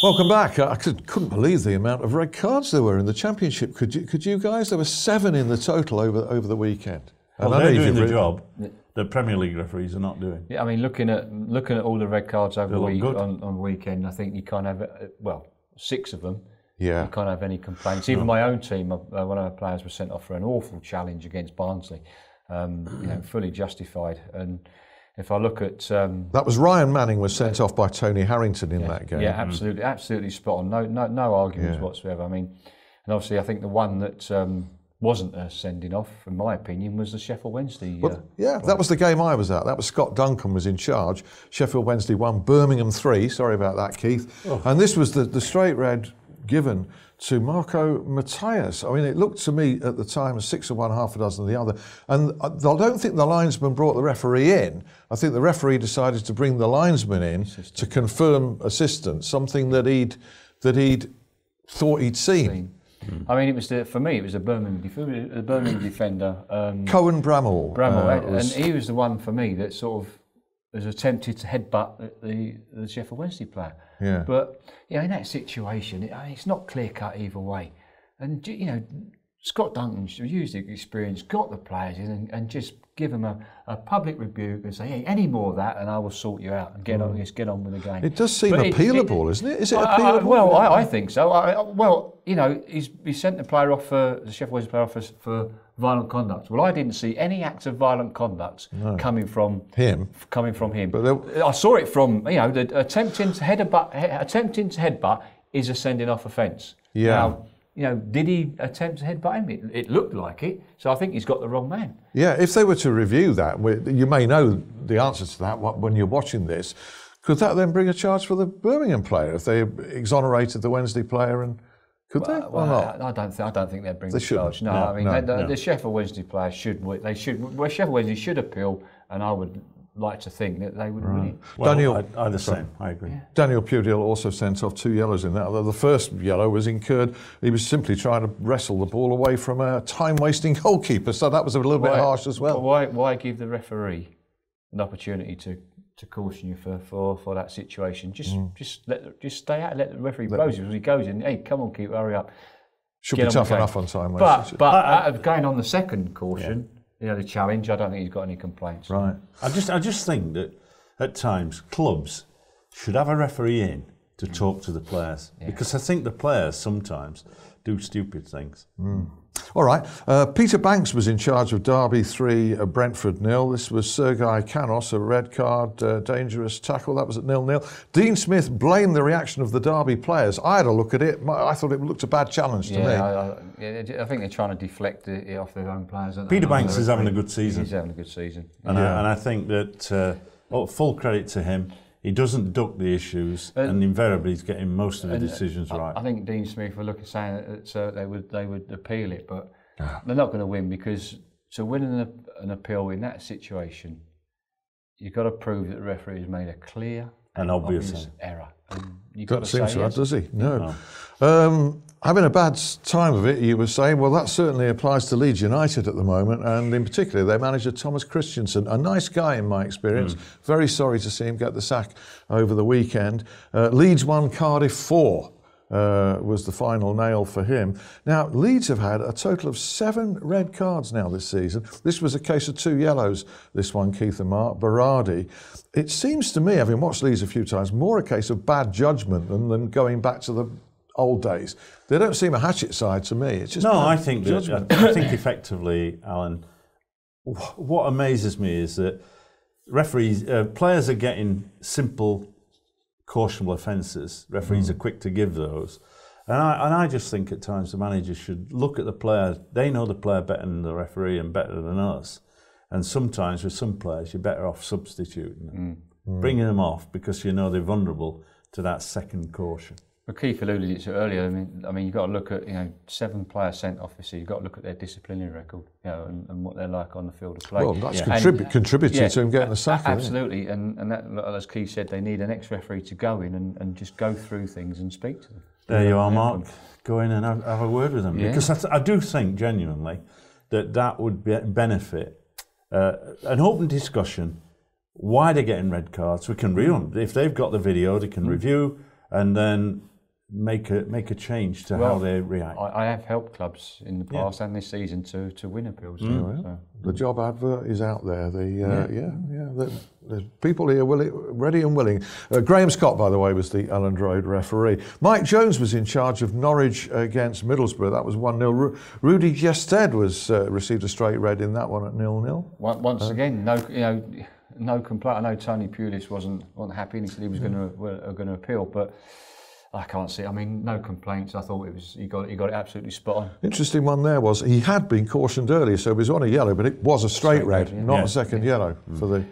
Welcome back. I couldn't believe the amount of red cards there were in the Championship. Could you guys? There were 7 in the total over the weekend. Well, they're doing the job the Premier League referees are not doing. Yeah, I mean, looking at all the red cards over the week on weekend, I think you can't have 6 of them. Yeah, you can't have any complaints. Even my own team, one of our players was sent off for an awful challenge against Barnsley. Fully justified. And if I look at that was Ryan Manning was sent off by Tony Harrington in that game. Yeah, absolutely spot on. No arguments whatsoever. I mean, and obviously I think the one that wasn't a sending off, in my opinion, was the Sheffield Wednesday. That was the game I was at. That was Scott Duncan was in charge. Sheffield Wednesday 1, Birmingham 3. Sorry about that, Keith. Oh. And this was the straight red given to Marco Matthias. I mean, it looked to me at the time 6 of one, half a dozen of the other. And I don't think the linesman brought the referee in. I think the referee decided to bring the linesman in to confirm assistance, something that he'd thought he'd seen. I mean, for me, it was the Birmingham defender. Cohen Bramall. And he was the one for me that sort of was attempted to headbutt the Sheffield Wednesday player. Yeah. But in that situation, it's not clear cut either way. And Scott Duncan used the experience, got the players in, and just give them a public rebuke and say, hey, any more of that, and I will sort you out and get on with the game. It does seem appealable, isn't it? Is it appealable? I think so. He sent the player off the Sheffield Wednesday player off for violent conduct. Well, I didn't see any acts of violent conduct coming from him. But I saw it from the attempting to headbutt is a sending off offence. Yeah. Now, did he attempt to headbutt him? It looked like it. So I think he's got the wrong man. Yeah, if they were to review that, you may know the answer to that when you're watching this. Could that then bring a charge for the Birmingham player if they exonerated the Wednesday player? And could they or not? I don't think they'd bring a charge. No, the Sheffield Wednesday player should. Sheffield Wednesday should appeal, and I would like to think that they would win it. Well, Daniel, I the same. I agree. Yeah. Daniel Pudil also sent off 2 yellows in that. The first yellow was incurred. He was simply trying to wrestle the ball away from a time-wasting goalkeeper, so that was a little bit harsh as well. Why give the referee an opportunity to caution you for that situation? Just stay out. Let the referee blow you as he goes in. Hey, come on, keeper, hurry up. Should be tough enough on time. But going on the second caution. The challenge, I don't think he's got any complaints. Right. I just think that at times clubs should have a referee in to talk to the players because I think the players sometimes do stupid things. All right. Peter Banks was in charge of Derby 3, Brentford 0. This was Sergei Canos, a red card, dangerous tackle. That was at 0-0. Dean Smith blamed the reaction of the Derby players. I had a look at it. I thought it looked a bad challenge to me. I think they're trying to deflect it off their own players. Peter Banks is having a good season. He's having a good season. And I think that full credit to him. He doesn't duck the issues, and invariably he's getting most of the decisions right. I think Dean Smith were saying that they would appeal it, but they're not going to win because to win an appeal in that situation, you've got to prove that the referee has made a clear and obvious error. Don't seem to have, does he? No. Having a bad time of it, you were saying, well, that certainly applies to Leeds United at the moment, and in particular, their manager, Thomas Christensen, a nice guy in my experience. Very sorry to see him get the sack over the weekend. Leeds 1, Cardiff 4 was the final nail for him. Now, Leeds have had a total of 7 red cards now this season. This was a case of 2 yellows, this one, Keith and Mark. Berardi. It seems to me, having watched Leeds a few times, more a case of bad judgment than going back to the old days. They don't seem a hatchet side to me. It's just I think effectively, Alan, what amazes me is that players are getting simple cautionable offences. Referees are quick to give those. And I just think at times the manager should look at the player. They know the player better than the referee and better than us. And sometimes with some players, you're better off substituting them, bringing them off because they're vulnerable to that second caution. But Keith alluded to it earlier. I mean, you've got to look at 7 players sent off. So you've got to look at their disciplinary record, and what they're like on the field of play. Well, that's contributed to him getting the sack. Absolutely, and that, as Keith said, they need an ex-referee to go in and just go through things and speak to them. There you are, Mark. Go in and have a word with them because I do think genuinely that would benefit an open discussion. Why they're getting red cards? We can read them if they've got the video. They can review. And then make a change to how they react. I have helped clubs in the past and this season to win appeals. So. The job advert is out there. There's people here ready and willing. Graham Scott, by the way, was the Elland Road referee. Mike Jones was in charge of Norwich against Middlesbrough. That was 1-0. Rudy Gested received a straight red in that one at 0-0. Once again, no complaint. I know Tony Pulis wasn't happy and he said he was going to appeal, but I can't see. I mean, no complaints. I thought he got it absolutely spot on. Interesting one there was he had been cautioned earlier, so he was on a yellow, but it was a straight red, not a second yellow for the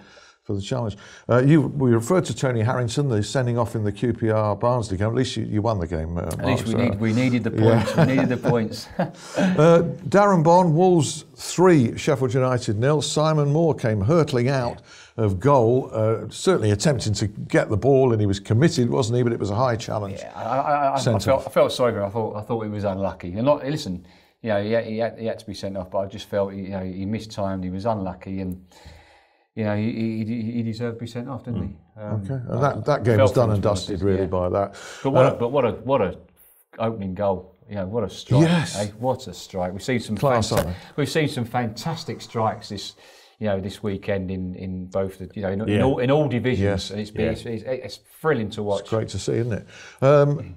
challenge. We referred to Tony Harrington, the sending off in the QPR Barnsley game. At least you won the game. At least we needed the points. We needed the points. Darren Bond, Wolves 3, Sheffield United 0. Simon Moore came hurtling out of goal, certainly attempting to get the ball, and he was committed, wasn't he? But it was a high challenge. I felt sorry for him. I thought he was unlucky. And listen, he had to be sent off, but I just felt he missed time. He was unlucky, and he deserved to be sent off, didn't he? Okay, and that game was done and dusted really by that. But what a opening goal. What a strike! Yes, what a strike. We've seen some fantastic strikes this weekend in both in all divisions, and it's thrilling to watch. It's great to see, isn't it?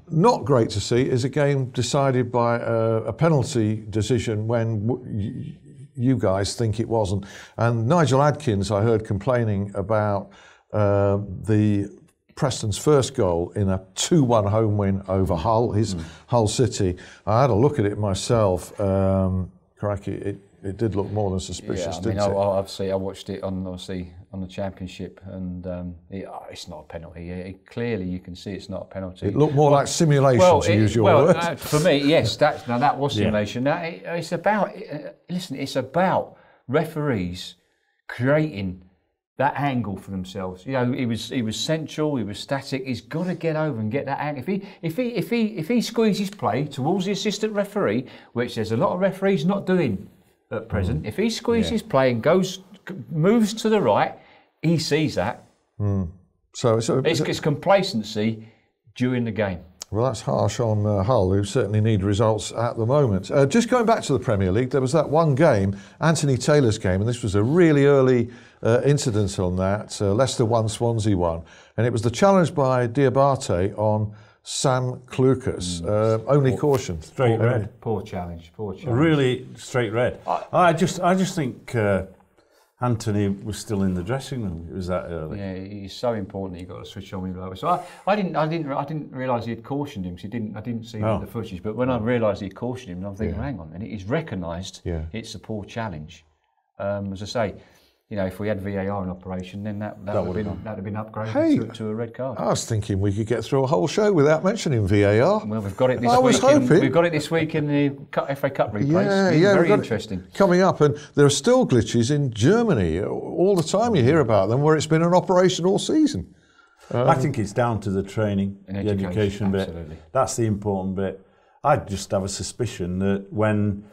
Not great to see is a game decided by a penalty decision when you guys think it wasn't. And Nigel Adkins, I heard complaining about the Preston's first goal in a 2-1 home win over Hull City. I had a look at it myself. Crikey, it did look more than suspicious, didn't it? Obviously, I watched it on the Championship, and it's not a penalty. Clearly, you can see it's not a penalty. It looked more like simulation, to use your word. For me, yes, that was simulation. Now, it's about referees creating that angle for themselves. He was central. He was static. He's got to get over and get that angle. If he squeezes play towards the assistant referee, which there's a lot of referees not doing at present, if he squeezes play and moves to the right, he sees that. So it's complacency during the game. Well, that's harsh on Hull, who certainly need results at the moment. Just going back to the Premier League, there was that one game, Anthony Taylor's game, and this was a really early incident on that. Leicester 1, Swansea 1, and it was the challenge by Diabate on Sam Clucas. Only caution. Straight red. Poor challenge. Really straight red. I just think Anthony was still in the dressing room. It was that early. Yeah, he's so important. You've got to switch on him. So I didn't realise he had cautioned him. I didn't see the footage. But when I realised he cautioned him, I'm thinking, hang on, and he's recognised it's a poor challenge. As I say, if we had VAR in operation, then that would have been upgraded to a red card. I was thinking we could get through a whole show without mentioning VAR. Well, we've got it this week. I was hoping. We've got it this week in the FA Cup replays. Very interesting. Coming up, and there are still glitches in Germany all the time. You hear about them where it's been an operation all season. I think it's down to the training, the education bit. Absolutely. That's the important bit. I just have a suspicion that when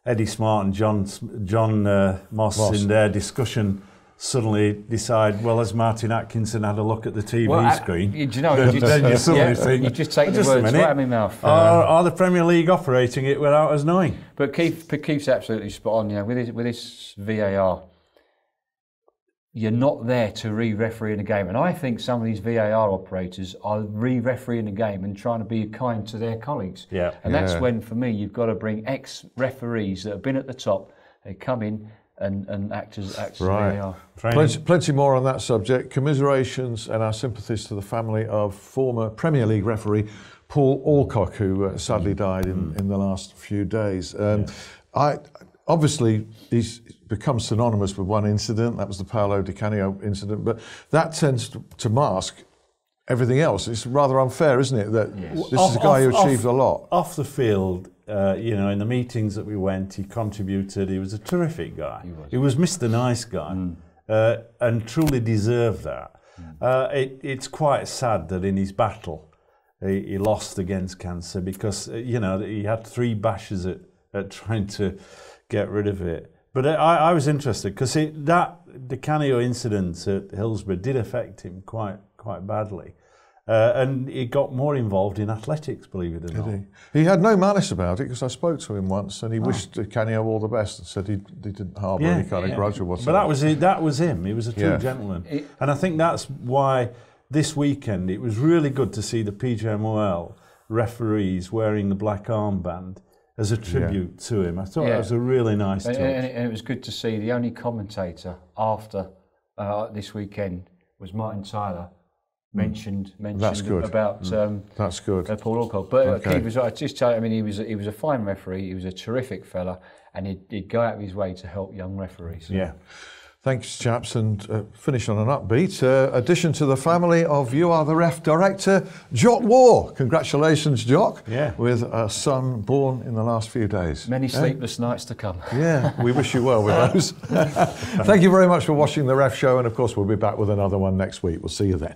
Eddie Smart and John Moss in their discussion suddenly decide, well, has Martin Atkinson had a look at the TV screen? Then you suddenly think, you just take the words right out of my mouth. Are the Premier League operating it without us knowing? But Keith's absolutely spot on. With his VAR, you're not there to re-referee in a game. And I think some of these VAR operators are re-refereeing the game and trying to be kind to their colleagues. Yeah. And that's when, for me, you've got to bring ex-referees that have been at the top. They come in and act as VAR. Plenty more on that subject. Commiserations and our sympathies to the family of former Premier League referee Paul Alcock, who sadly died in the last few days. Obviously, he's become synonymous with one incident. That was the Paolo Di Canio incident. But that tends to mask everything else. It's rather unfair, isn't it, that this is a guy who achieved a lot. Off the field, in the meetings that we went, he contributed. He was a terrific guy. He was Mr. Nice Guy and truly deserved that. It's quite sad that in his battle, he lost against cancer because, he had 3 bashes at trying to get rid of it. But I was interested because the Canio incident at Hillsborough did affect him quite badly. And he got more involved in athletics, believe it or not. He had no malice about it, because I spoke to him once and he wished Canio all the best and said he didn't harbour any kind of grudge or whatever. But that was him. He was a true gentleman. And I think that's why this weekend it was really good to see the PGMOL referees wearing the black armband as a tribute to him. I thought that was a really nice touch. And it was good to see the only commentator after this weekend was Martin Tyler. Mentioned that's good. About that's good. Paul Alcock. But Keith was right. Just tell you, I mean, he was a fine referee. He was a terrific fella, and he'd go out of his way to help young referees. Yeah. Thanks, chaps, and finish on an upbeat. Addition to the family of You Are the Ref director, Jock War. Congratulations, Jock, with a son born in the last few days. Many sleepless nights to come. Yeah, we wish you well with those. Thank you very much for watching The Ref Show, and of course we'll be back with another one next week. We'll see you then.